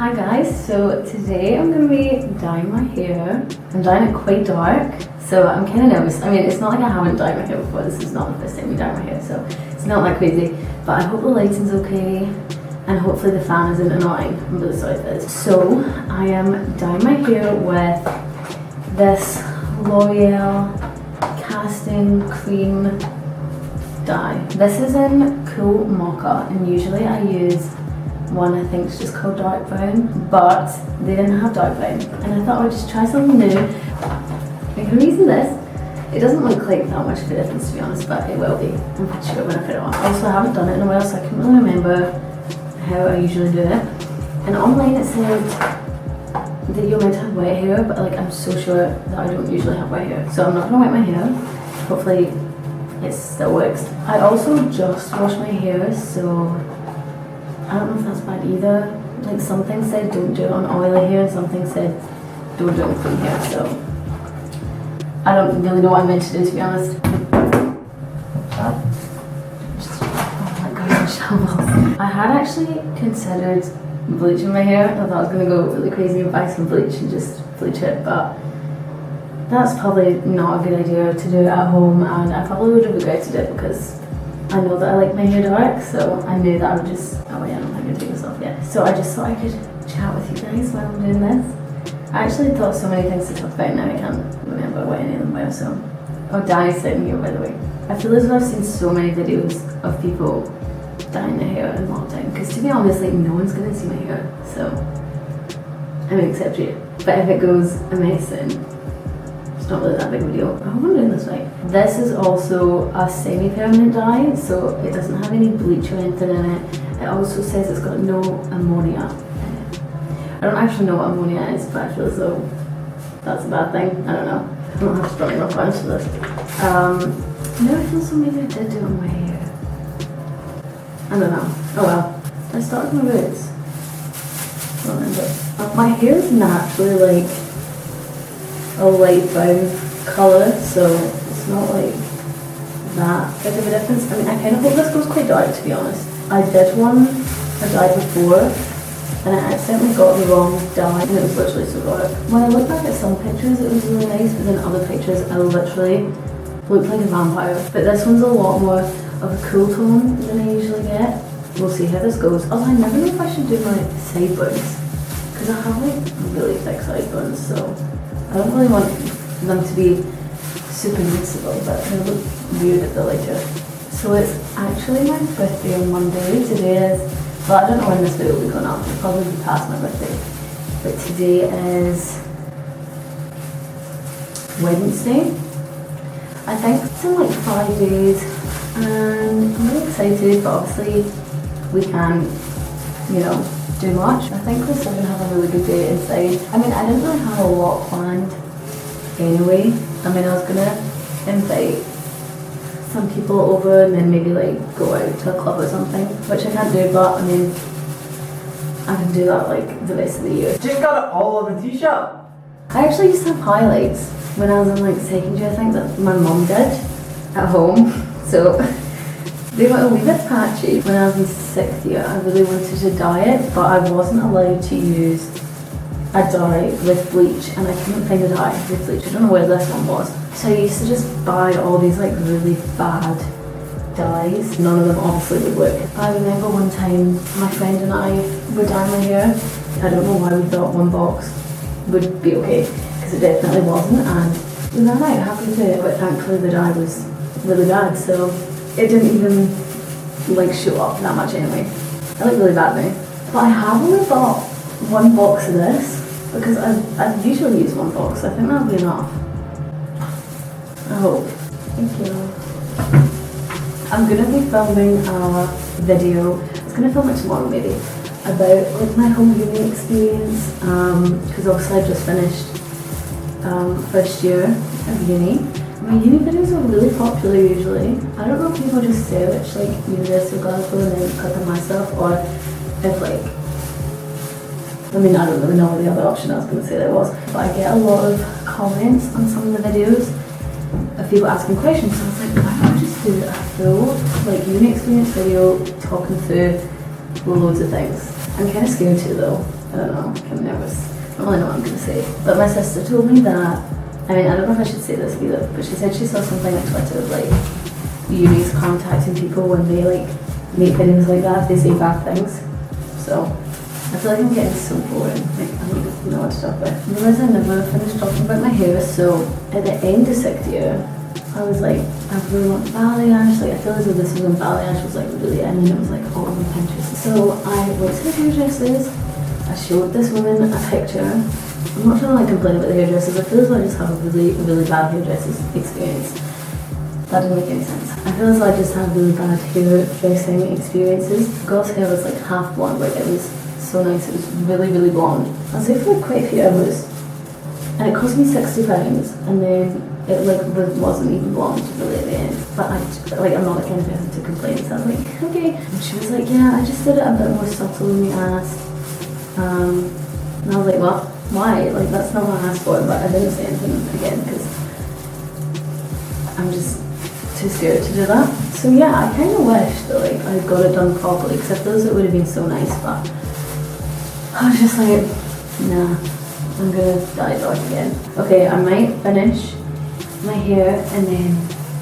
Hi guys, so today I'm going to be dyeing my hair. I'm dyeing it quite dark, so I'm kind of nervous. I mean, it's not like I haven't dyed my hair before. This is not the first time we dye my hair, so it's not that crazy. But I hope the lighting's okay, and hopefully the fan isn't annoying. I'm really sorry for this. So I am dyeing my hair with this L'Oreal Casting Cream dye. This is in Cool Mocha, and usually I use one I think is just called dark brown, but they didn't have dark brown, and I thought I would just try something new. I can reason this. It doesn't look like that much of a difference, to be honest, but it will be. I'm pretty sure when I put it on. Also, I haven't done it in a while, so I can't really remember how I usually do it. And online it said that you're meant to have wet hair, but like I'm so sure that I don't usually have wet hair, so I'm not gonna wet my hair. Hopefully it still works. I also just washed my hair, so I don't know if that's bad either. Like some things said don't do it on oily hair, and some things said don't do it on clean hair, so I don't really know what I meant to do, to be honest. Oh my gosh, shambles. I had actually considered bleaching my hair. I thought I was going to go really crazy and buy some bleach and just bleach it, but that's probably not a good idea to do at home, and I probably would have regretted it because I know that I like my hair dark, so I knew that I would just, oh yeah, I don't think I'd take this off yet. So I just thought I could chat with you guys while I'm doing this. I actually thought so many things to talk about now I can't remember what any of them were, so. Oh, Danny's sitting here, by the way. I feel as though I've seen so many videos of people dyeing their hair in lockdown, because to be honest, like no one's gonna see my hair, so. I mean, except you. But if it goes a mess, then it's not really that big of a deal. I hope I'm doing this right. This is also a semi-permanent dye, so it doesn't have any bleach or anything in it. It also says it's got no ammonia in it. I don't actually know what ammonia is, but I feel as though that's a bad thing. I don't know. I don't have strong enough answer to this. Now I feel so maybe I did do it on my hair. I don't know. Oh well. I started with my roots. I don't remember. My hair is naturally like a light brown colour, so it's not like that big of a difference. I mean, I kind of hope this goes quite dark, to be honest. I did a dye before, and I accidentally got the wrong dye, and it was literally so dark. When I look back at some pictures, it was really nice, but then other pictures, I literally looked like a vampire. But this one's a lot more of a cool tone than I usually get. We'll see how this goes. Although I never know if I should do my sideburns, because I have like really thick sideburns, so I don't really want them to be super noticeable, but they look weird at the lighter. So it's actually my birthday on Monday. Today is, well, I don't know when this video will be going up. It'll probably be past my birthday. But today is Wednesday. I think it's in like 5 days, and I'm really excited, but obviously we can't, you know, do much. I think we're still going to have a really good day inside. I mean, I didn't really have a lot planned anyway. I mean, I was going to invite some people over and then maybe like go out to a club or something, which I can't do, but I mean, I can do that like the rest of the year. Just got it all on the t-shirt. I actually used to have highlights when I was in like second year, I think, that my mum did at home. So they were a wee bit patchy. When I was in 6th year, I really wanted to dye it, but I wasn't allowed to use a dye with bleach, and I couldn't find a dye with bleach. I don't know where this one was. So I used to just buy all these like really bad dyes. None of them obviously would work. I remember one time my friend and I were dyeing my hair. I don't know why we thought one box would be okay, because it definitely wasn't, and we ran out halfway through it, but thankfully the dye was really bad, so it didn't even like show up that much anyway. I look really bad now. But I have only bought one box of this, because I usually use one box, so I think that'll be enough. I hope. Thank you. I'm gonna be filming a video. I was gonna film it tomorrow maybe, about like my whole uni experience, because obviously I just finished first year of uni. My uni videos are really popular usually. I don't know if people just search like University of Glasgow and then click on my stuff, or if like, I mean, I don't really know what the other option I was going to say there was, but I get a lot of comments on some of the videos of people asking questions, so I was like, why don't I just do a full like uni experience video talking through loads of things. I'm kind of scared too though, I don't know, I'm kind of nervous. I don't really know what I'm going to say. But my sister told me that, I mean, I don't know if I should say this either, but she said she saw something on Twitter of like unis contacting people when they like make videos like that, they say bad things. So I feel like I'm getting so boring, like I don't even know what to talk about. I realised I never finished talking about my hair, so at the end of 6th year, I was like, I really want balayage, like I feel as though this was when balayage was like really in and it was like all over Pinterest. So I went to the hairdressers, I showed this woman a picture. I'm not trying to like complain about the hairdressers, I feel as though I just have a really bad hairdressers experience. That didn't make any sense. I feel as though I just had really bad hairdressing experiences. The girl's hair was like half blonde, like it was so nice, it was really blonde. I was there for like quite a few hours and it cost me £60 and then it like wasn't even blonde really at the end. But I'm not the kind of person to complain, so I was like, okay. And she was like, yeah, I just did it a bit more subtle than you asked. And I was like, what? Why? Like that's not what I asked for, but I didn't say anything again because I'm just too scared to do that. So yeah, I kind of wish that like I got it done properly because I feel as it would have been so nice, but I was just like, nah, I'm gonna dye dark again. Okay, I might finish my hair and then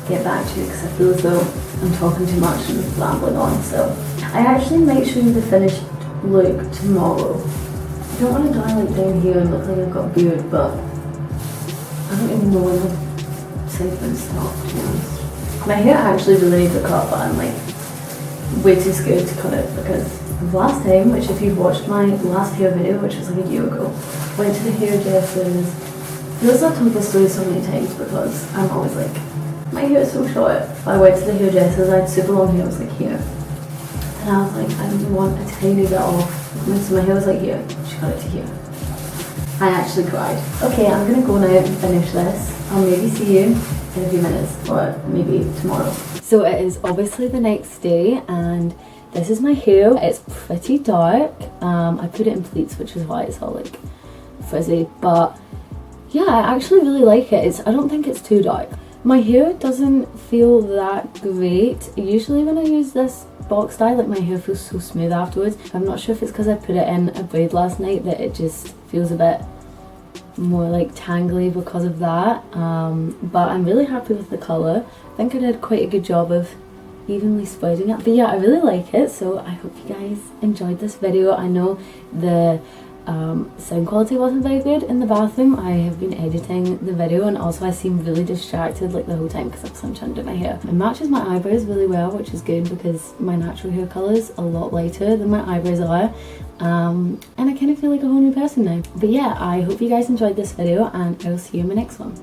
get back to you because I feel as though I'm talking too much and rambling on. So I actually might show you the finished look tomorrow. I don't want to dye like down here and look like I've got a beard, but I don't even know when the segment's stopped, to be honest. My hair actually really needs a cut, but I'm like way too scared to cut it because last time, which if you've watched my last hair video, which was like a year ago, went to the hairdressers. Feels like I've told this story so many times because I'm always like, my hair is so short. I went to the hairdressers, I had super long hair, it was like here. And I was like, I don't want a tiny bit off. And so my hair was like here, she got it to here. I actually cried. Okay, I'm gonna go now and finish this. I'll maybe see you in a few minutes or maybe tomorrow. So it is obviously the next day and this is my hair. It's pretty dark. I put it in pleats, which is why it's all like frizzy, but yeah, I actually really like it. I don't think it's too dark. My hair doesn't feel that great. Usually when I use this box dye, like my hair feels so smooth afterwards. I'm not sure if it's because I put it in a braid last night that it just feels a bit more like tangly because of that. But I'm really happy with the colour. I think I did quite a good job of evenly spreading it. But yeah, I really like it, so I hope you guys enjoyed this video. I know the sound quality wasn't very good in the bathroom. I have been editing the video and also I seem really distracted like the whole time because I'm trying to do my hair. It matches my eyebrows really well, which is good because my natural hair colour is a lot lighter than my eyebrows are. And I kind of feel like a whole new person now. But yeah, I hope you guys enjoyed this video and I will see you in my next one.